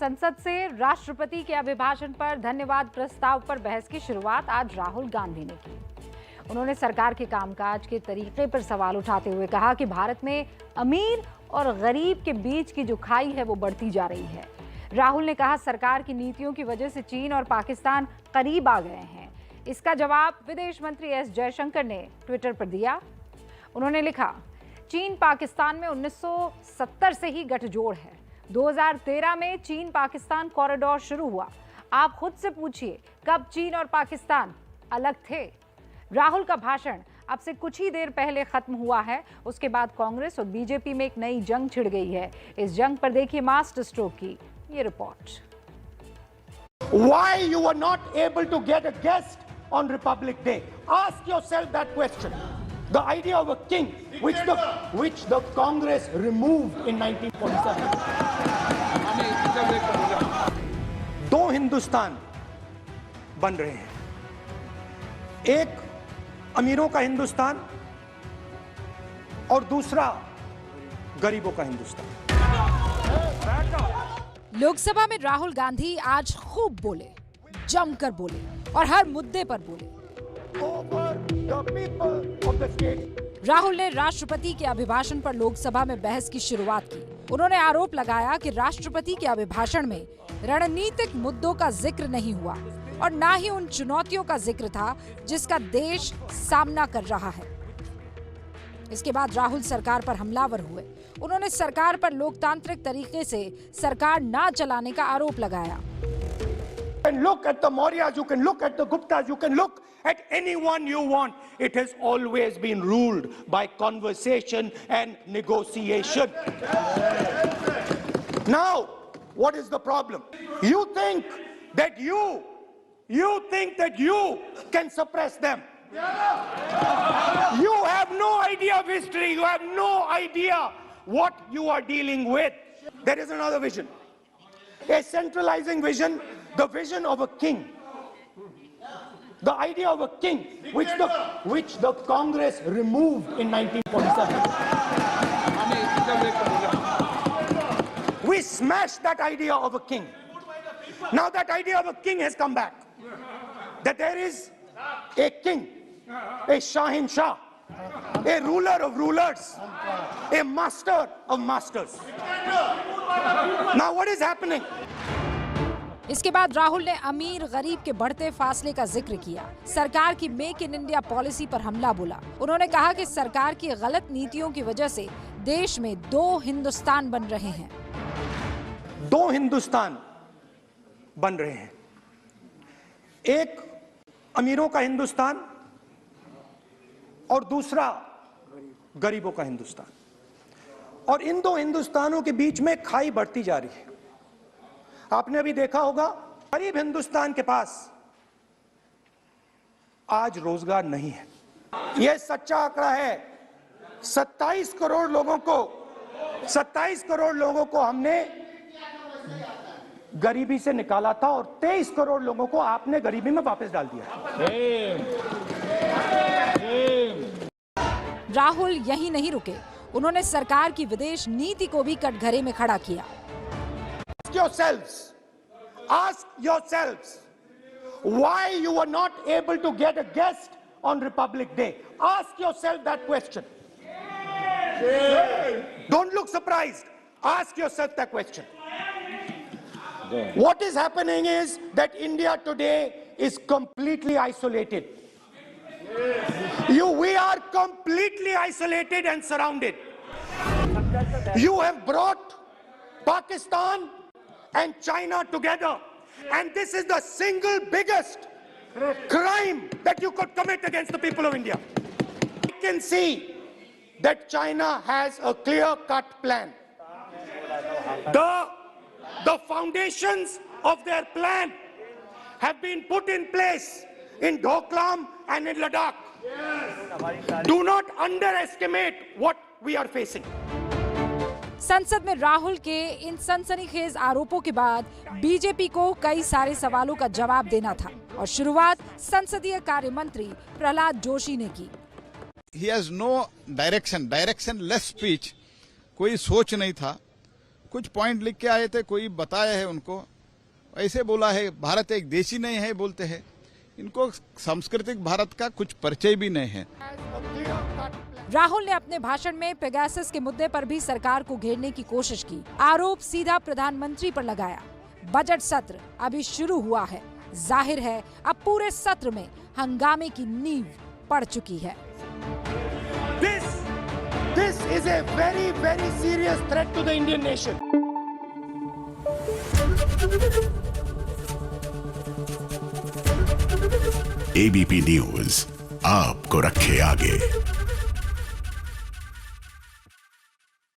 संसद से राष्ट्रपति के अभिभाषण पर धन्यवाद प्रस्ताव पर बहस की शुरुआत आज राहुल गांधी ने की। उन्होंने सरकार के कामकाज के तरीके पर सवाल उठाते हुए कहा कि भारत में अमीर और गरीब के बीच की जो खाई है वो बढ़ती जा रही है। राहुल ने कहा सरकार की नीतियों की वजह से चीन और पाकिस्तान करीब आ गए हैं। इसका जवाब विदेश मंत्री एस जयशंकर ने ट्विटर पर दिया। उन्होंने लिखा, चीन पाकिस्तान में 1970 से ही गठजोड़ है। 2013 में चीन पाकिस्तान कॉरिडोर शुरू हुआ। आप खुद से पूछिए कब चीन और पाकिस्तान अलग थे। राहुल का भाषण अब से कुछ ही देर पहले खत्म हुआ है। उसके बाद कांग्रेस और बीजेपी में एक नई जंग छिड़ गई है। इस जंग पर देखिए मास्टर स्ट्रोक की ये report. Why you were not able to get a guest on Republic Day? Ask yourself that question. The idea of a king, which the Congress removed in 1947. दो हिंदुस्तान बन रहे हैं, एक अमीरों का हिंदुस्तान और दूसरा गरीबों का हिंदुस्तान। लोकसभा में राहुल गांधी आज खूब बोले, जमकर बोले और हर मुद्दे पर बोले। राहुल ने राष्ट्रपति के अभिभाषण पर लोकसभा में बहस की शुरुआत की। उन्होंने आरोप लगाया कि राष्ट्रपति के अभिभाषण में रणनीतिक मुद्दों का जिक्र नहीं हुआ और ना ही उन चुनौतियों का जिक्र था जिसका देश सामना कर रहा है। इसके बाद राहुल सरकार पर हमलावर हुए। उन्होंने सरकार पर लोकतांत्रिक तरीके से सरकार ना चलाने का आरोप लगाया। You can look at the Mauryas, you can look at the Guptas, you can look at anyone you want. It has always been ruled by conversation and negotiation. Now, what is the problem? You think that you can suppress them. You have no idea of history. You have no idea what you are dealing with. There is another vision, a centralizing vision, the vision of a king, the idea of a king, which the Congress removed in 1947. We smashed that idea of a king. Now that idea of a king has come back. That there is a king, a Shahin Shah, a ruler of rulers, a master of masters. Now what is happening? इसके बाद राहुल ने अमीर गरीब के बढ़ते फासले का जिक्र किया। सरकार की मेक इन इंडिया पॉलिसी पर हमला बोला। उन्होंने कहा कि सरकार की गलत नीतियों की वजह से देश में दो हिंदुस्तान बन रहे हैं। दो हिंदुस्तान बन रहे हैं, एक अमीरों का हिंदुस्तान और दूसरा गरीबों का हिंदुस्तान। और इन दो हिंदुस्तानों के बीच में खाई बढ़ती जा रही है। आपने अभी देखा होगा, गरीब हिंदुस्तान के पास आज रोजगार नहीं है। यह सच्चा आंकड़ा है। 27 करोड़ लोगों को हमने गरीबी से निकाला था और 23 करोड़ लोगों को आपने गरीबी में वापस डाल दिया। राहुल यही नहीं रुके। उन्होंने सरकार की विदेश नीति को भी कटघरे में खड़ा किया। Ask yourselves why you were not able to get a guest on Republic Day. Ask yourself that question. Don't look surprised. Ask yourself that question. What is happening is that India today is completely isolated. We are completely isolated and surrounded. You have brought Pakistan and China together, and this is the single biggest crime that you could commit against the people of India. You can see that China has a clear-cut plan. The foundations of their plan have been put in place in Doklam and in Ladakh. Do not underestimate what we are facing. संसद में राहुल के इन सनसनीखेज आरोपों के बाद BJP को कई सारे सवालों का जवाब देना था और शुरुआत संसदीय कार्य मंत्री प्रहलाद जोशी ने की। He has no directionless speech. कोई सोच नहीं था, कुछ पॉइंट लिख के आए थे, कोई बताया है उनको, ऐसे बोला है भारत एक देशी नहीं है बोलते हैं। इनको सांस्कृतिक भारत का कुछ परिचय भी नहीं है। राहुल ने अपने भाषण में पेगासस के मुद्दे पर भी सरकार को घेरने की कोशिश की। आरोप सीधा प्रधानमंत्री पर लगाया। बजट सत्र अभी शुरू हुआ है, जाहिर है अब पूरे सत्र में हंगामे की नींव पड़ चुकी है। This is a very, very serious threat to the Indian nation. ABP news आपको रखे आगे।